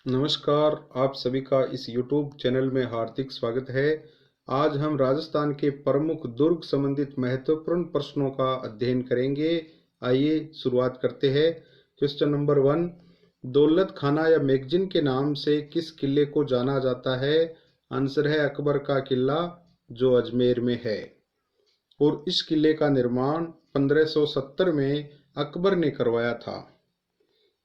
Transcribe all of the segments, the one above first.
नमस्कार, आप सभी का इस YouTube चैनल में हार्दिक स्वागत है। आज हम राजस्थान के प्रमुख दुर्ग संबंधित महत्वपूर्ण प्रश्नों का अध्ययन करेंगे। आइए शुरुआत करते हैं। क्वेश्चन नंबर 1, दौलत खाना या मैगजीन के नाम से किस किले को जाना जाता है? आंसर है अकबर का किला, जो अजमेर में है। और इस किले का निर्माण 1570 में अकबर ने करवाया था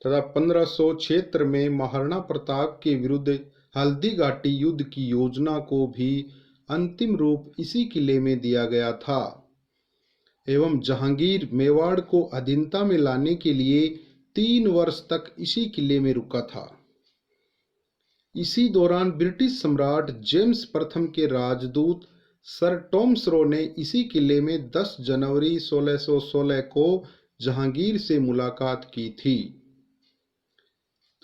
तथा 1576 में महाराणा प्रताप के विरुद्ध हल्दी घाटी युद्ध की योजना को भी अंतिम रूप इसी किले में दिया गया था। एवं जहांगीर मेवाड़ को अधीनता में लाने के लिए 3 वर्ष तक इसी किले में रुका था। इसी दौरान ब्रिटिश सम्राट जेम्स प्रथम के राजदूत सर टॉमस रो ने इसी किले में 10 जनवरी 1616 को जहांगीर से मुलाकात की थी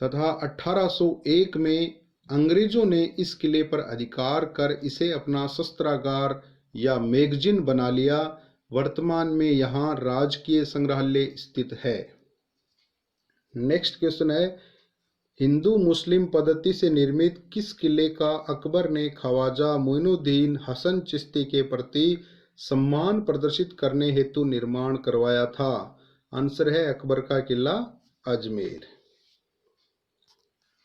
तथा 1801 में अंग्रेजों ने इस किले पर अधिकार कर इसे अपना शस्त्रागार या मैगजीन बना लिया। वर्तमान में यहाँ राजकीय संग्रहालय स्थित है। नेक्स्ट क्वेश्चन है, हिंदू मुस्लिम पद्धति से निर्मित किस किले का अकबर ने ख्वाजा मोइनुद्दीन हसन चिश्ती के प्रति सम्मान प्रदर्शित करने हेतु निर्माण करवाया था? आंसर है अकबर का किला अजमेर।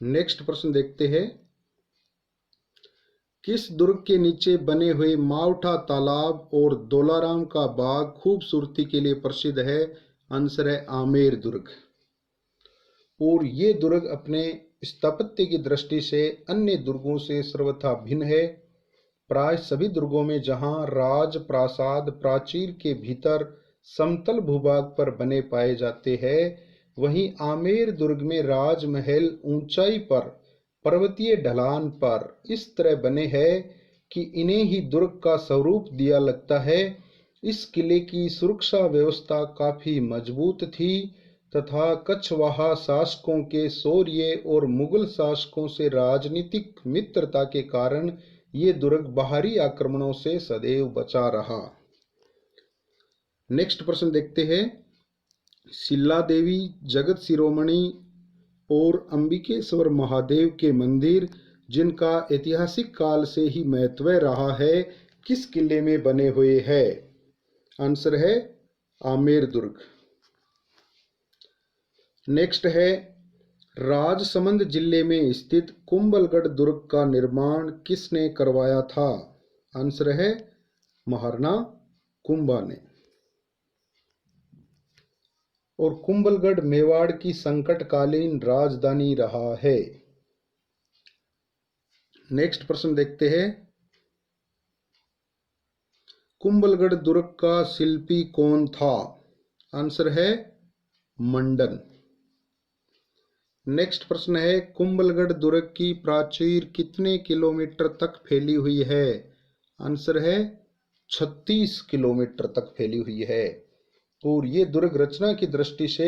नेक्स्ट प्रश्न देखते हैं, किस दुर्ग के नीचे बने हुए मावठा तालाब और दोलाराम का बाग खूबसूरती के लिए प्रसिद्ध है? आंसर है आमेर दुर्ग। और ये दुर्ग अपने स्थापत्य की दृष्टि से अन्य दुर्गों से सर्वथा भिन्न है। प्राय सभी दुर्गों में जहां राज प्रासाद प्राचीर के भीतर समतल भूभाग पर बने पाए जाते हैं, वहीं आमेर दुर्ग में राजमहल ऊंचाई पर पर्वतीय ढलान पर इस तरह बने हैं कि इन्हें ही दुर्ग का स्वरूप दिया लगता है। इस किले की सुरक्षा व्यवस्था काफी मजबूत थी तथा कछवाहा शासकों के शौर्य और मुगल शासकों से राजनीतिक मित्रता के कारण ये दुर्ग बाहरी आक्रमणों से सदैव बचा रहा। नेक्स्ट प्रश्न देखते हैं, शिला देवी, जगत शिरोमणि और अंबिकेश्वर महादेव के मंदिर जिनका ऐतिहासिक काल से ही महत्व रहा है, किस किले में बने हुए हैं? आंसर है आमेर दुर्ग। नेक्स्ट है, राजसमंद जिले में स्थित कुंभलगढ़ दुर्ग का निर्माण किसने करवाया था? आंसर है महाराणा कुंभा ने। और कुंभलगढ़ मेवाड़ की संकटकालीन राजधानी रहा है। नेक्स्ट प्रश्न देखते हैं, कुंभलगढ़ दुर्ग का शिल्पी कौन था? आंसर है मंडन। नेक्स्ट प्रश्न है, कुंभलगढ़ दुर्ग की प्राचीर कितने किलोमीटर तक फैली हुई है? आंसर है 36 किलोमीटर तक फैली हुई है। और ये दुर्ग रचना की दृष्टि से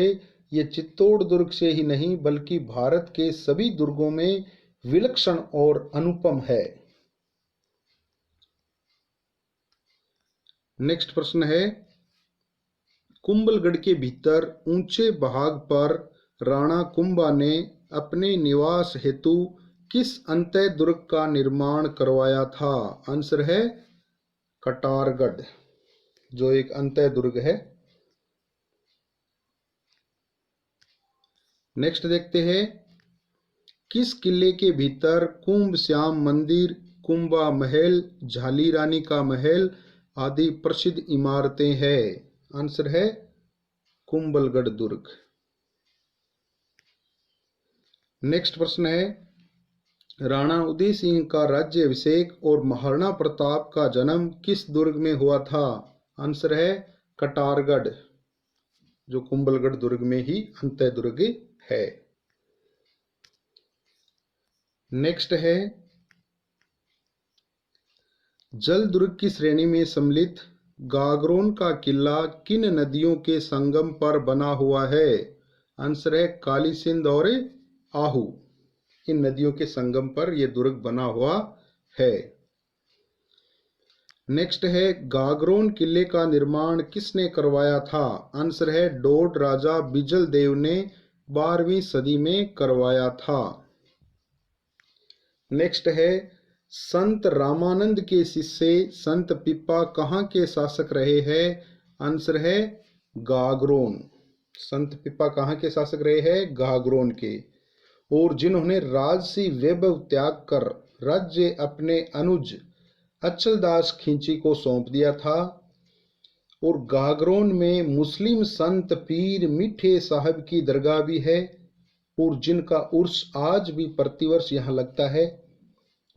ये चित्तौड़ दुर्ग से ही नहीं बल्कि भारत के सभी दुर्गों में विलक्षण और अनुपम है। नेक्स्ट प्रश्न है, कुंभलगढ़ के भीतर ऊंचे भाग पर राणा कुंभा ने अपने निवास हेतु किस अंतः दुर्ग का निर्माण करवाया था? आंसर है कटारगढ़, जो एक अंतः दुर्ग है। नेक्स्ट देखते हैं, किस किले के भीतर कुंभ श्याम मंदिर, कुंभा महल, झाली रानी का महल आदि प्रसिद्ध इमारतें हैं? आंसर है कुंभलगढ़ दुर्ग। नेक्स्ट प्रश्न है, राणा उदय सिंह का राज्याभिषेक और महाराणा प्रताप का जन्म किस दुर्ग में हुआ था? आंसर है कटारगढ़, जो कुंभलगढ़ दुर्ग में ही अंतः दुर्ग है। नेक्स्ट है, जल दुर्ग की श्रेणी में सम्मिलित गागरोन का किला किन नदियों के संगम पर बना हुआ है? आंसर है काली सिंध और आहू। इन नदियों के संगम पर यह दुर्ग बना हुआ है। नेक्स्ट है, गागरोन किले का निर्माण किसने करवाया था? आंसर है डोड राजा बिजल देव ने 12वीं सदी में करवाया था। नेक्स्ट है, संत रामानंद के शिष्य संत पिप्पा कहाँ के शासक रहे हैं? आंसर है गागरोन। संत पिप्पा कहाँ के शासक रहे हैं? गागरोन के। और जिन्होंने राजसी वैभव त्याग कर राज्य अपने अनुज अचलदास खिंची को सौंप दिया था। और गागरोन में मुस्लिम संत पीर मिठे साहब की दरगाह भी है और जिनका उर्स आज भी प्रतिवर्ष यहाँ लगता है।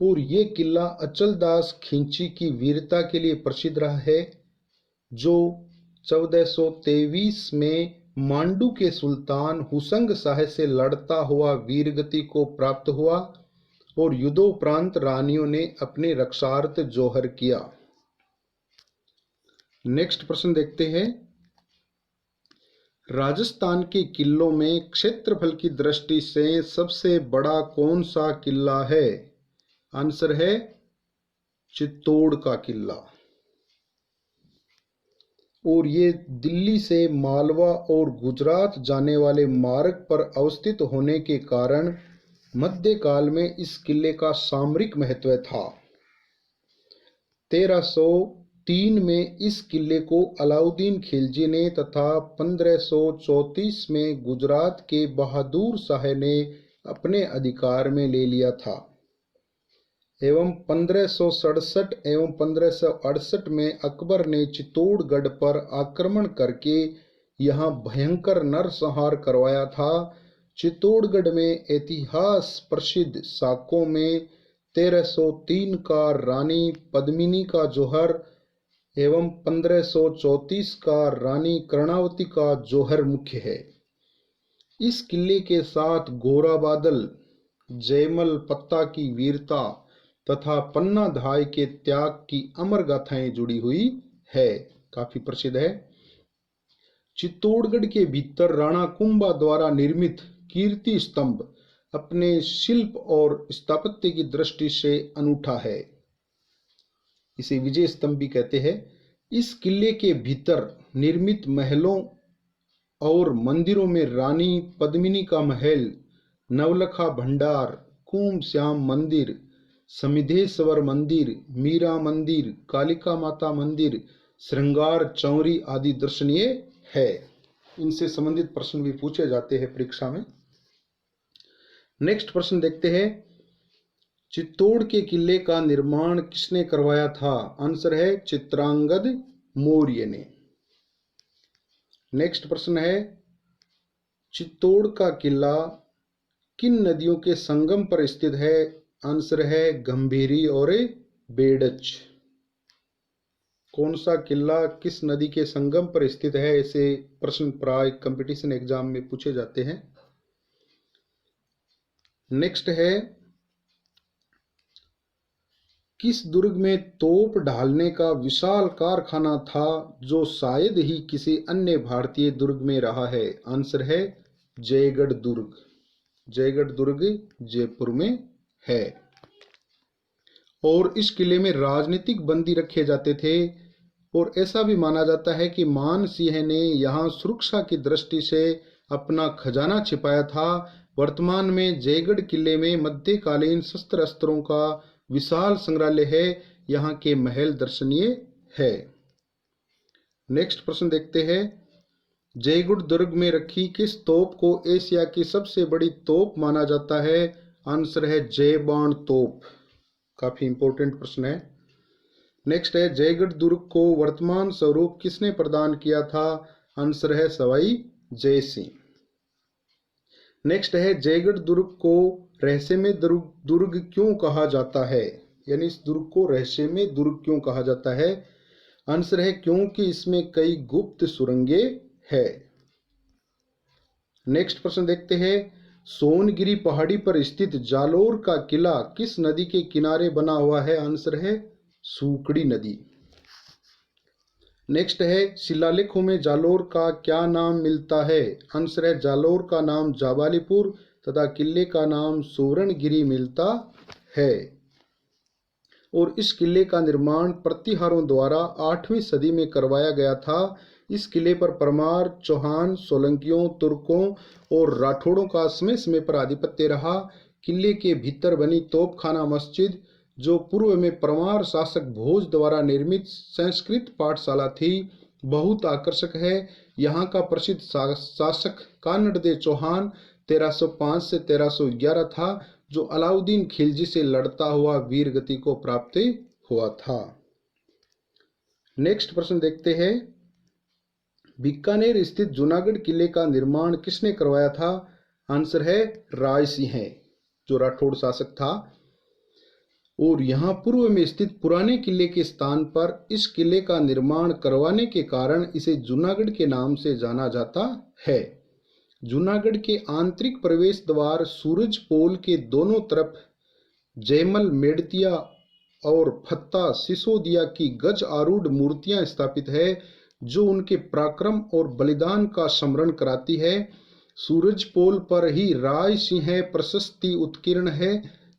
और ये किला अचलदास खिंची की वीरता के लिए प्रसिद्ध रहा है, जो 1423 में मांडू के सुल्तान हुसंग शाह से लड़ता हुआ वीरगति को प्राप्त हुआ और युद्धोपरांत रानियों ने अपने रक्षार्थ जौहर किया। नेक्स्ट प्रश्न देखते हैं, राजस्थान के किलों में क्षेत्रफल की दृष्टि से सबसे बड़ा कौन सा किला है? आंसर है चित्तौड़ का किला। और ये दिल्ली से मालवा और गुजरात जाने वाले मार्ग पर अवस्थित होने के कारण मध्यकाल में इस किले का सामरिक महत्व था। 1303 में इस किले को अलाउद्दीन खिलजी ने तथा 1534 में गुजरात के बहादुर शाह ने अपने अधिकार में ले लिया था एवं 1567 एवं 1568 में अकबर ने चित्तौड़गढ़ पर आक्रमण करके यहाँ भयंकर नरसंहार करवाया था। चित्तौड़गढ़ में इतिहास प्रसिद्ध साकों में 1303 का रानी पद्मिनी का जौहर एवं 1534 का रानी कर्णावती का जौहर मुख्य है। इस किले के साथ गोरा बादल, जयमल पत्ता की वीरता तथा पन्ना धाय के त्याग की अमर गाथाएं जुड़ी हुई है, काफी प्रसिद्ध है। चित्तौड़गढ़ के भीतर राणा कुंभा द्वारा निर्मित कीर्ति स्तंभ अपने शिल्प और स्थापत्य की दृष्टि से अनूठा है, इसे विजय स्तंभ भी कहते हैं। इस किले के भीतर निर्मित महलों और मंदिरों में रानी पद्मिनी का महल, नवलखा भंडार, कुंभ श्याम मंदिर, समिधेश्वर मंदिर, मीरा मंदिर, कालिका माता मंदिर, श्रृंगार चौरी आदि दर्शनीय है। इनसे संबंधित प्रश्न भी पूछे जाते हैं परीक्षा में। नेक्स्ट प्रश्न देखते हैं, चित्तौड़ के किले का निर्माण किसने करवाया था? आंसर है चित्रांगद मौर्य ने। नेक्स्ट प्रश्न है, चित्तौड़ का किला किन नदियों के संगम पर स्थित है? आंसर है गंभीरी और बेड़च। कौन सा किला किस नदी के संगम पर स्थित है? ऐसे प्रश्न प्राय कंपटीशन एग्जाम में पूछे जाते हैं। नेक्स्ट है, किस दुर्ग में तोप ढालने का विशाल कारखाना था जो शायद ही किसी अन्य भारतीय दुर्ग में रहा है? आंसर है जयगढ़ दुर्ग। जयगढ़ दुर्ग जयपुर में है। और इस किले में राजनीतिक बंदी रखे जाते थे और ऐसा भी माना जाता है कि मान सिंह ने यहाँ सुरक्षा की दृष्टि से अपना खजाना छिपाया था। वर्तमान में जयगढ़ किले में मध्यकालीन शस्त्र अस्त्रों का विशाल संग्रहालय है, यहाँ के महल दर्शनीय है। नेक्स्ट प्रश्न देखते हैं, जयगढ़ दुर्ग में रखी किस तोप को एशिया की सबसे बड़ी तोप माना जाता है? आंसर है जय बाण तोप। काफी इंपॉर्टेंट प्रश्न है। नेक्स्ट है, जयगढ़ दुर्ग को वर्तमान स्वरूप किसने प्रदान किया था? आंसर है सवाई जय सिंह। नेक्स्ट है, जयगढ़ दुर्ग को रहस्यमय दुर्ग क्यों कहा जाता है? यानी इस दुर्ग को रहस्यमय दुर्ग क्यों कहा जाता है? आंसर है क्योंकि इसमें कई गुप्त सुरंगें है। नेक्स्ट प्रश्न देखते हैं, सोनगिरी पहाड़ी पर स्थित जालोर का किला किस नदी के किनारे बना हुआ है? आंसर है सूकड़ी नदी। नेक्स्ट है, शिलालेखों में जालोर का क्या नाम मिलता है? आंसर है जालोर का नाम जाबालीपुर तथा किले का नाम सुवर्णगिरी मिलता है। और इस किले का निर्माण प्रतिहारों द्वारा 8वीं सदी में करवाया गया था। इस किले पर परमार, चौहान, सोलंकियों, तुर्कों और राठौड़ों का समय समय पर आधिपत्य रहा। किले के भीतर बनी तोपखाना मस्जिद, जो पूर्व में परमार शासक भोज द्वारा निर्मित संस्कृत पाठशाला थी, बहुत आकर्षक है। यहाँ का प्रसिद्ध शासक कानड़देव चौहान 1305 से 1311 था, जो अलाउद्दीन खिलजी से लड़ता हुआ वीर गति को प्राप्त हुआ था। नेक्स्ट प्रश्न देखते हैं, बीकानेर स्थित जूनागढ़ किले का निर्माण किसने करवाया था? आंसर है राय सिंह, जो राठौड़ शासक था। और यहाँ पूर्व में स्थित पुराने किले के स्थान पर इस किले का निर्माण करवाने के कारण इसे जूनागढ़ के नाम से जाना जाता है। जूनागढ़ के आंतरिक प्रवेश द्वार सूरज पोल के दोनों तरफ जयमल, मेड़तिया और फत्ता सिसोदिया की गज आरूढ़ मूर्तियां स्थापित है, जो उनके पराक्रम और बलिदान का स्मरण कराती है। सूरज पोल पर ही राय सिंह प्रशस्ति उत्कीर्ण है।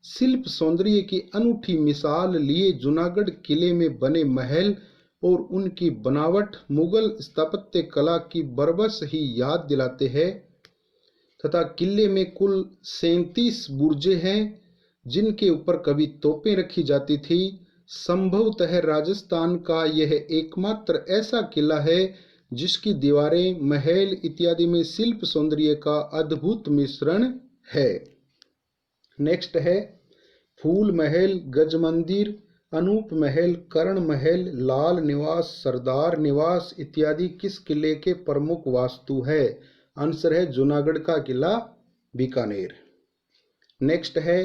शिल्प सौंदर्य की अनूठी मिसाल लिए जूनागढ़ किले में बने महल और उनकी बनावट मुगल स्थापत्य कला की बरबस ही याद दिलाते हैं, तथा किले में कुल 37 बुर्जे हैं, जिनके ऊपर कभी तोपें रखी जाती थी। संभवतः राजस्थान का यह एकमात्र ऐसा किला है जिसकी दीवारें, महल इत्यादि में शिल्प सौंदर्य का अद्भुत मिश्रण है। नेक्स्ट है, फूल महल, गज मंदिर, अनूप महल, कर्ण महल, लाल निवास, सरदार निवास इत्यादि किस किले के प्रमुख वास्तु है? आंसर है जूनागढ़ का किला बीकानेर। नेक्स्ट है,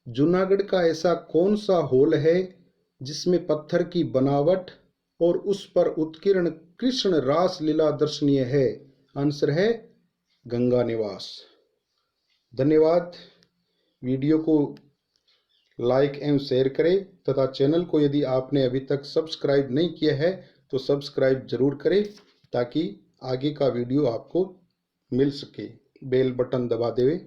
जूनागढ़ का ऐसा कौन सा हॉल है जिसमें पत्थर की बनावट और उस पर उत्कीर्ण कृष्ण रास लीला दर्शनीय है? आंसर है गंगा निवास। धन्यवाद। वीडियो को लाइक एवं शेयर करें तथा चैनल को यदि आपने अभी तक सब्सक्राइब नहीं किया है तो सब्सक्राइब जरूर करें, ताकि आगे का वीडियो आपको मिल सके। बेल बटन दबा दें।